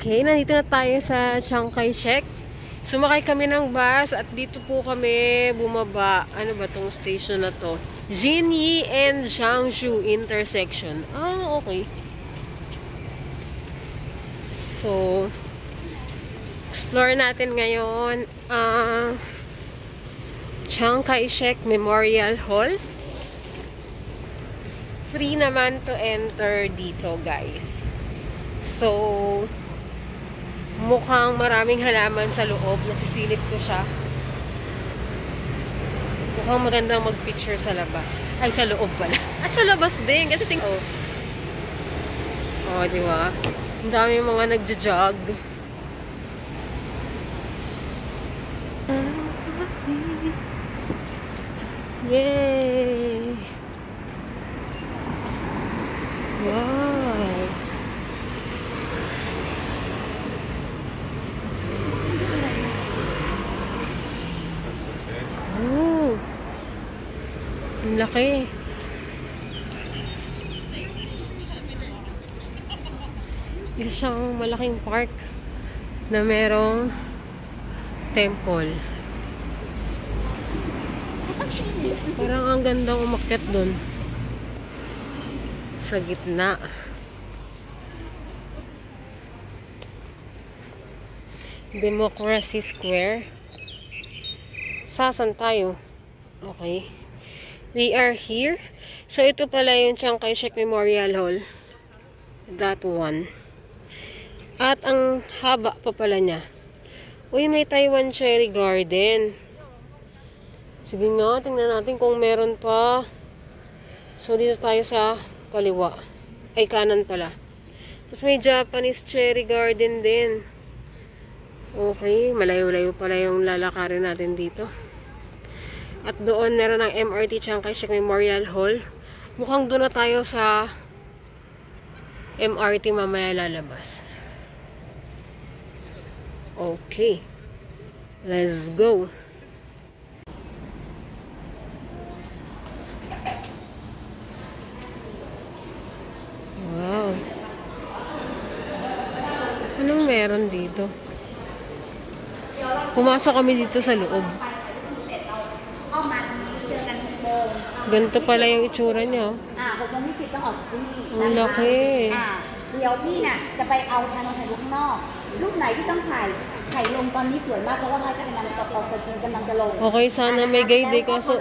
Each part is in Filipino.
Okay, nandito na tayo sa Chiang Kai-shek. Sumakay kami ng bus at dito po kami bumaba. Ano ba tong station na to? Jinyi and Jiangsu intersection. Ah, okay. So, explore natin ngayon ang Chiang Kai-shek Memorial Hall. Free naman to enter dito, guys. So, mukhang maraming halaman sa loob. Nasisilip ko siya. Mukhang magandang mag-picture sa labas. Ay, sa loob pala. At sa labas din. Kasi oh, di ba? Ang dami mga nagja-jog. Yay! Wow! Oh! Ang laki. Isa siyang malaking park na merong temple. Parang ang gandang umakyat dun. Sa gitna. Democracy Square. Sasan tayo? Okay. We are here. So, ito pala yung Chiang Kai-shek Memorial Hall. That one. At ang haba pa pala niya. Uy, may Taiwan Cherry Garden. Sige nga, tingnan natin kung meron pa. So, dito tayo sa kaliwa. Ay, kanan pala. Tapos may Japanese Cherry Garden din. Okay, malayo-layo pala yung lalakarin natin dito. At doon meron ng MRT Chiang Kai-shek Memorial Hall. Mukhang doon na tayo sa MRT mamaya lalabas. Okay. Let's go. Wow. Anong meron dito? Pumasok kami dito sa loob. Ganito pala yung itsura niya. Ang laki. เดี๋ยวพี่น่ะจะไปเอาชานมไข่มุกข้างนอกรูปไหนที่ต้องถ่ายไข่ลงตอนนี้สวยมากเพราะว่าไม้กำลังกำลังจะลง Okay, sana may guide eh, kaso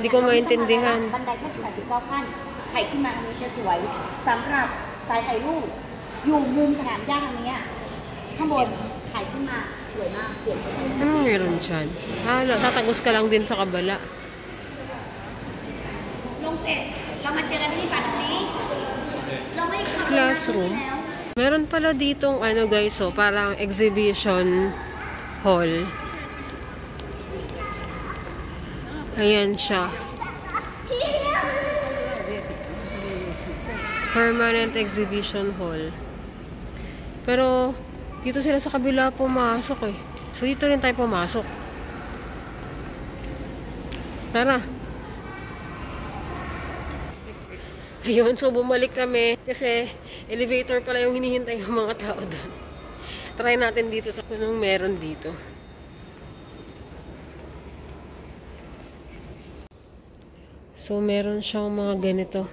di ko maintindihan. บันไดแค่89ขั้นไข่ขึ้นมาทางนี้จะสวยสำหรับสายถ่ายรูปอยู่มุมสนามหญ้าทางนี้ข้างบนไข่ขึ้นมาสวยมากเปลี่ยนไปเลย Ano meron dyan? Tatagos ka lang din sa kabala. ลงเสร็จเรามาเจอกันที่บัตรนี้เราไม่ขับ Classroom. Meron pala ditong ano guys, so parang exhibition hall. Ayan siya. Permanent exhibition hall. Pero dito sila sa kabila pumasok eh. So dito rin tayo pumasok. Tara. Ayun, so bumalik kami kasi elevator pala yung hinihintay ng mga tao doon. Try natin dito sa kung meron dito. So meron siyang mga ganito.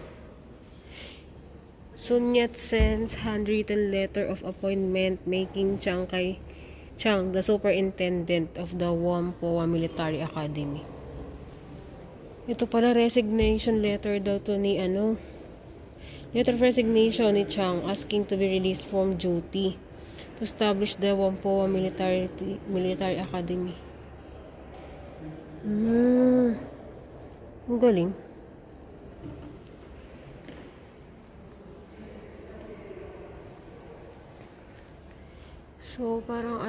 Sun Yat-sen's handwritten letter of appointment making Chiang Kai-shek the superintendent of the Whampoa Military Academy. Ito pala resignation letter daw to ni letter of resignation ni Chiang asking to be released from duty to establish the Whampoa Military Academy. Ang galing. So, parang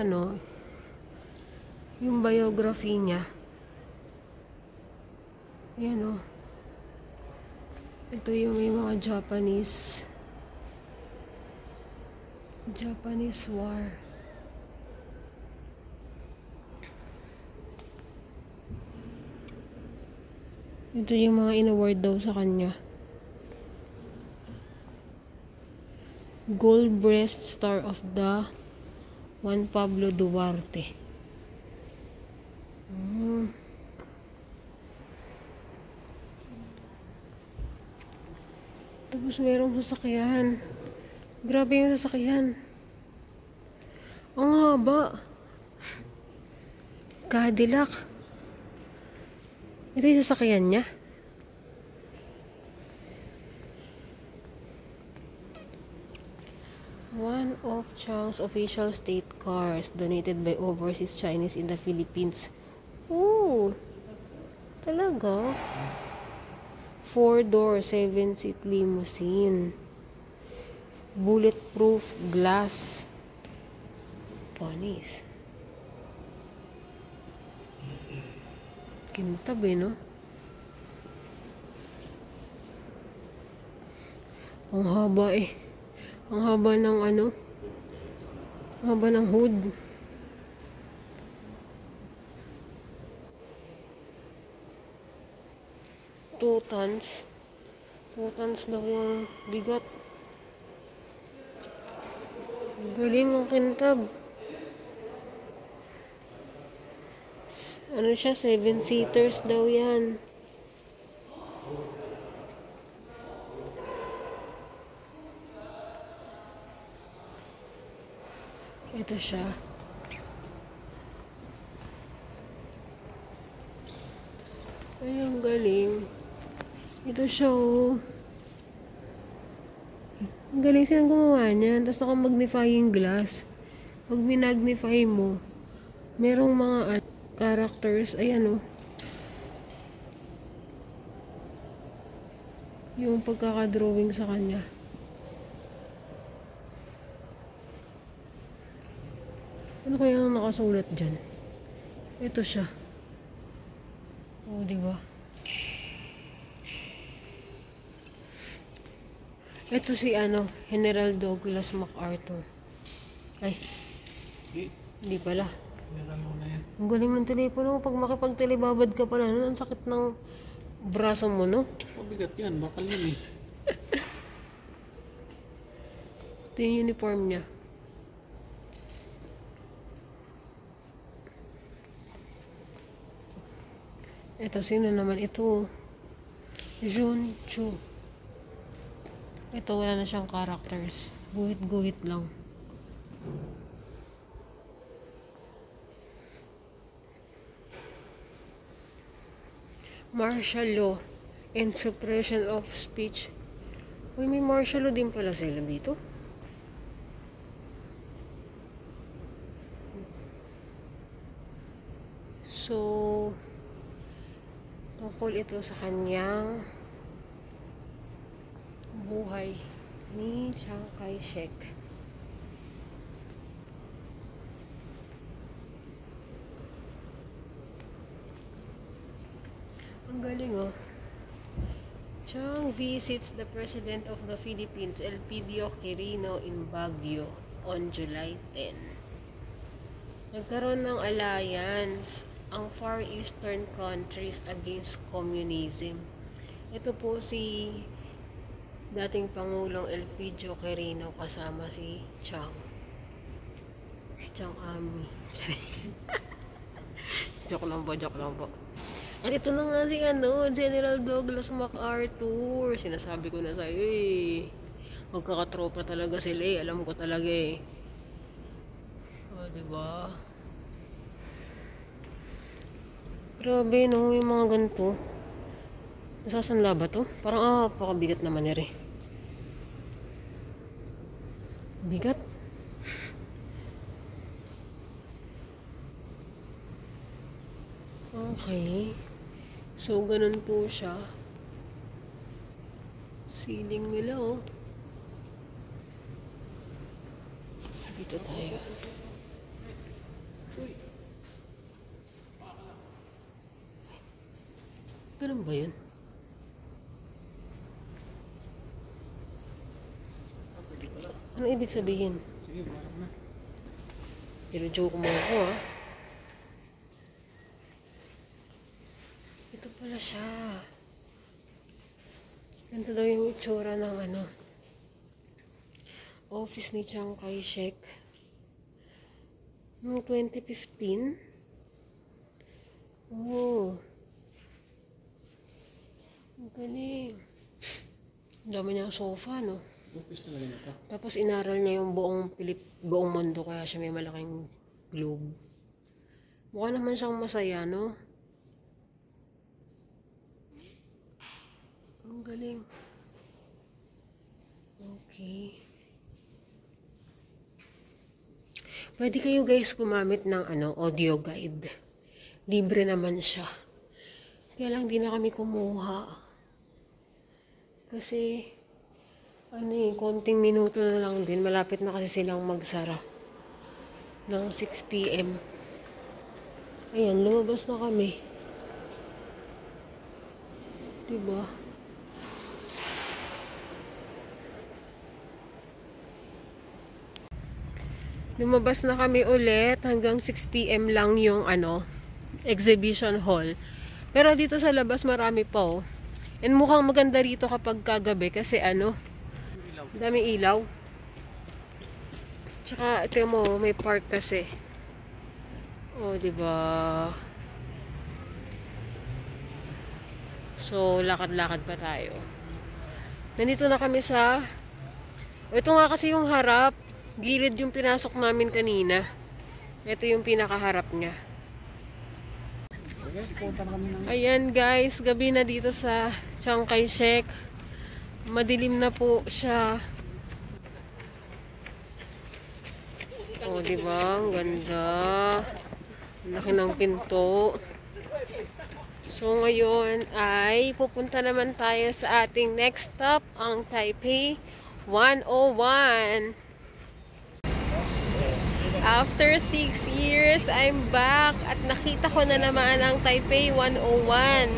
yung biography niya. Ayan o. Ito yung may mga Japanese war. Ito yung mga in-award daw sa kanya. Gold Breast Star of the Juan Pablo Duarte. Tapos merong sasakyan. Grabe yung sasakyan. Ang haba. Cadillac. Ito yung sasakyan niya. One of Chang's official state cars donated by overseas Chinese in the Philippines. Ooh, talaga? 4-door, 7-seat limousine. Bulletproof glass. Panis. Kintab eh, no? Ang haba eh. Ang haba ng ano? Ang haba ng hood. Two tons. 2 tons daw yung bigat. Galing ang kintab. Ano siya? 7-seaters daw yan. Ito siya. Ay, ang galing. Ito siya, oh. Ang galing silang gumawa niyan. Tapos naka-magnifying glass. Pag minagnify mo, merong mga characters. Ayan, oh. Yung pagkakadrawing sa kanya. Ano kaya ang nakasulat dyan? Ito siya. Oh, diba? Ito si General Douglas MacArthur. Ay. Hindi pala. Ang galing ng telepono. Pag makipagtelebabad ka pala, ang sakit ng braso mo, no? Mabigat yan. Bakal yan eh. Ito yung uniform niya. Ito, sino naman? Ito. Jun Chu. Ito, wala na siyang characters. Guhit-guhit lang. Martial law and suppression of speech. Uy, may martial law din pala sila dito. So, tungkol ito sa kanyang buhay ni Chiang Kai-shek. Ang galing, oh. Chiang visits the President of the Philippines, Elpidio Quirino, in Baguio on July 10. Nagkaroon ng alliance ang Far Eastern countries against communism. Ito po si dating Pangulong Elpidio Quirino kasama si Chiang. Si Chiang Ami. Joke lang po. At ito na nga si General Douglas MacArthur. Sinasabi ko na sa'yo eh. Magkakatropa talaga sila eh. Alam ko talaga eh. O, diba? Grabe, no? Yung mga ganito. Nasasanla ba to? Parang, pakabigat naman eh. Bigat. Okay. So, ganun po siya. Ceiling nila, oh. Dito tayo. Ganun ba yun? Ano ibig sabihin? Sige, parang na. Joke mo ako, ah. Ito pala siya. Ganito daw yung itsura ng office ni Chiang Kai-shek. Noong 2015? Oh. Ang galing. Ang dami niyang sofa, no? Office talaga nito. Tapos inaral niya yung buong mundo kaya siya may malaking globe. Mukha naman siyang masaya, no? Ang galing. Okay. Pwede kayo guys gumamit ng audio guide. Libre naman siya. Kaya lang di na kami kumuha. Kasi konting minuto na lang din. Malapit na kasi silang magsara. Ng 6 PM. Ayan, lumabas na kami. Diba? Lumabas na kami ulit. Hanggang 6 PM lang yung exhibition hall. Pero dito sa labas marami pa oh. And mukhang maganda rito kapag kagabi kasi daming ilaw. Tsaka ito mo, may park kasi. Oh, 'di ba? So, lakad-lakad pa tayo. Nandito na kami sa ito nga kasi yung harap. Gilid yung pinasok namin kanina. Ito yung pinakaharap niya. Ayan guys, gabi na dito sa Chiang Kai-shek. Madilim na po siya. Oh, diba? Ang ganda. Laki ng pinto. So, ngayon ay pupunta naman tayo sa ating next stop, ang Taipei 101. After 6 years, I'm back at nakita ko na naman ang Taipei 101.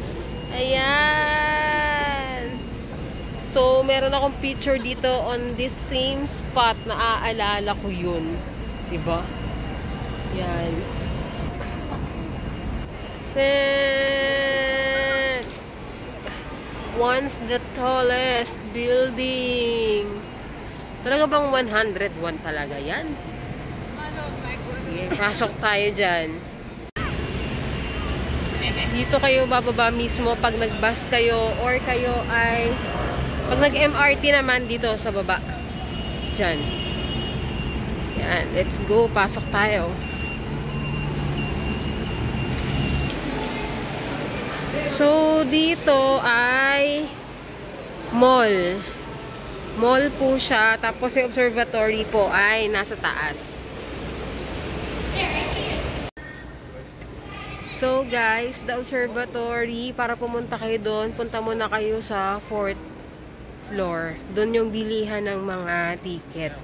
Ayan! So, meron akong picture dito on this same spot na aalala ko yun. Diba? Yan. Then, once the tallest building. Talaga bang 101 talaga yan? Okay, pasok tayo dyan. Dito kayo bababa mismo pag nag-bus kayo or kayo ay pag nag-MRT naman dito sa baba. Dyan. Yan, let's go. Pasok tayo. So, dito ay mall. Mall po siya. Tapos yung observatory po ay nasa taas. So guys, the observatory, para pumunta kayo doon, punta muna kayo sa 4th floor. Doon yung bilihan ng mga ticket.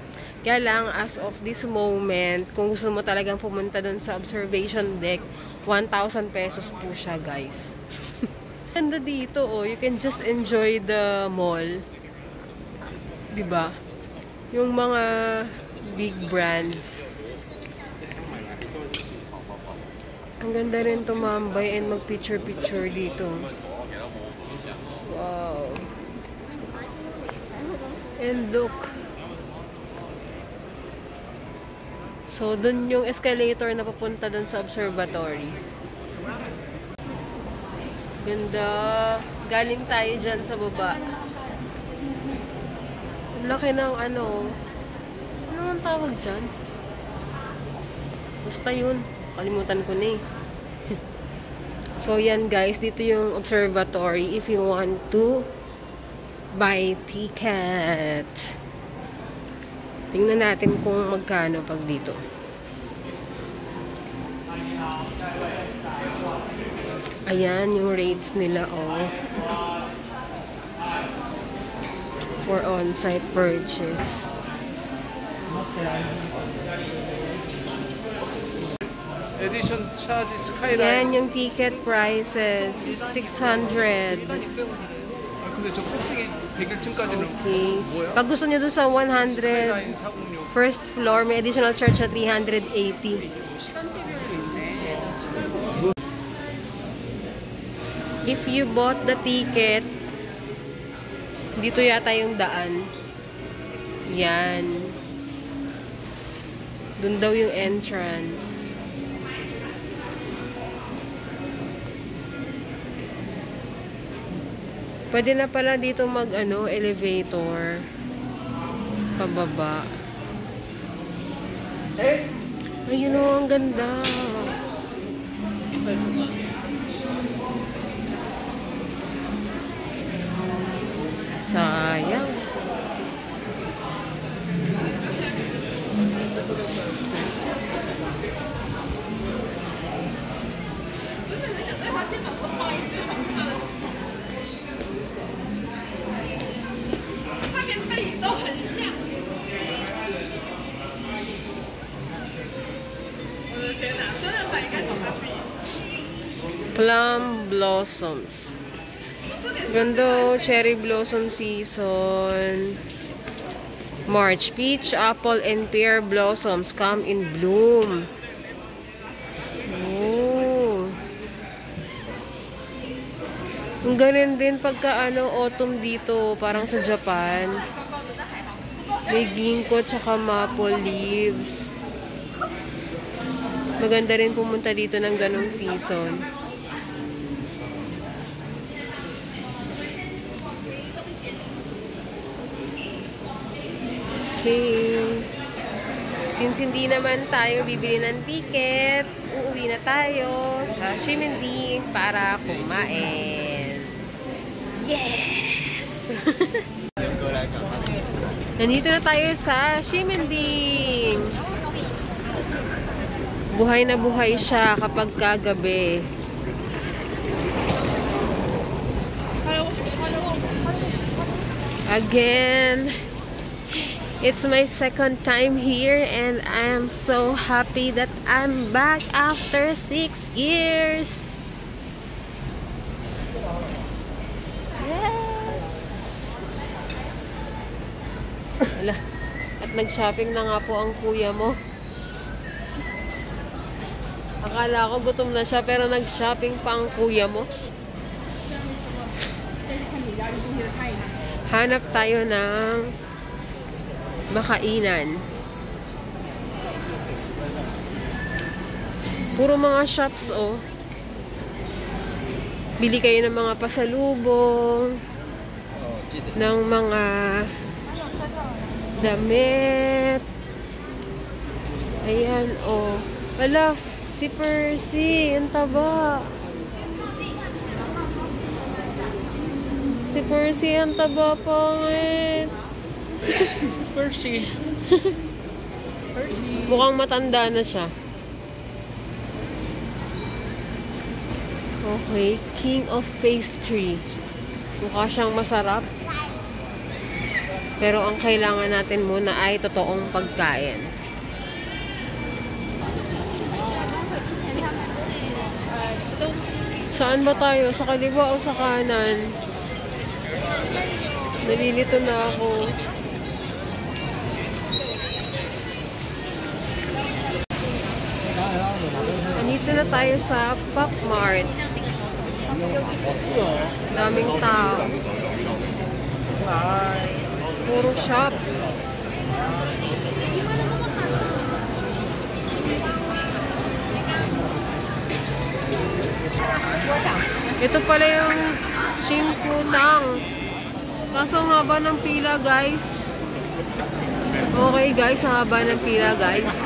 Kaya lang, as of this moment, kung gusto mo talagang pumunta doon sa observation deck, 1,000 pesos po siya guys. Ganda dito oh, you can just enjoy the mall. Diba? Yung mga big brands. Ang ganda rin tumambay and mag-picture-picture dito. Wow. And look. So, dun yung escalator na papunta dun sa observatory. Ganda. Galing tayo dyan sa baba. Ang laki ng ano ang tawag dyan? Basta yun. Kalimutan ko na eh. So, yan guys. Dito yung observatory if you want to buy ticket. Tingnan natin kung magkano pag dito. Ayan yung rates nila oh. For on-site purchase. Edition charge Skyline. Yan yung ticket prices. 600. 근데 저 꼭대기 101층까지는 Okay. 뭐야? Pag gusto niyo doon sa 100 스카이라인 406. first floor, may additional charge na 380. If you bought the ticket, dito yata yung daan. Yan. Doon daw yung entrance. Pwede na pala dito mag elevator. Pababa. Ayun o, ang ganda. Sayang. Plum blossoms. Ganda, cherry blossom season. March, peach, apple, and pear blossoms come in bloom. Oh. Ang galing din pagka autumn dito, parang sa Japan. May ginkgo tsaka maple leaves. Maganda rin pumunta dito ng ganong season. Okay. Since hindi naman tayo bibili ng ticket, uuwi na tayo sa Ximending para kumain. Yes! Nandito na tayo sa Ximending. Buhay na buhay siya kapag kagabi. Again, it's my second time here and I am so happy that I'm back after 6 years. Yes! Wala. At nag-shopping na nga po ang kuya mo. Akala ko gutom na siya pero nag-shopping pa ang kuya mo. Hanap tayo ng makainan. Puro mga shops, oh. Bili kayo ng mga pasalubong, ng mga damit. Ayan, oh. Wala, si Percy, ang taba. Si Percy, ang taba po ngayon. Percy. Mukhang matanda na siya. Okay, King of Pastry. Mukha siyang masarap. Pero ang kailangan natin muna ay totoong pagkain. Saan ba tayo? Sa kaliwa o sa kanan? Nalilito na ako. Nandito na tayo sa Pop Mart. Daming tao. Puro shops. Ito pala yung Shimputang. Kaso ang haba ng pila, guys. Okay, guys, ang haba ng pila, guys.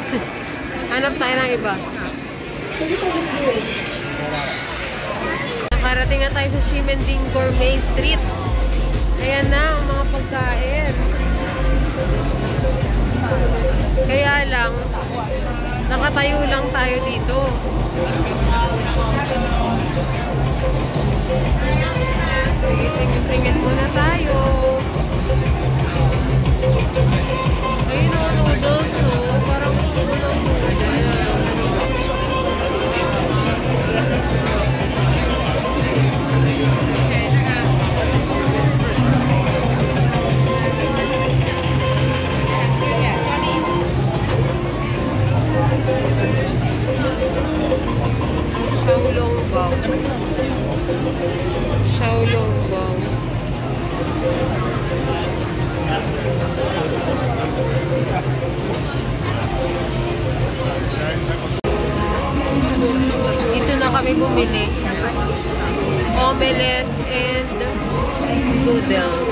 Hanap tayo ng iba. Nakarating na tayo sa Ximending Gourmet Street. Ayan na ang mga pagkain. Kaya lang, nakatayo lang tayo dito. Tingin muna tayo. Ayun o, noodles o. Parang gusto ko ng Xiaolongbao. Xiaolongbao. tayo bumili. Omelette and noodles.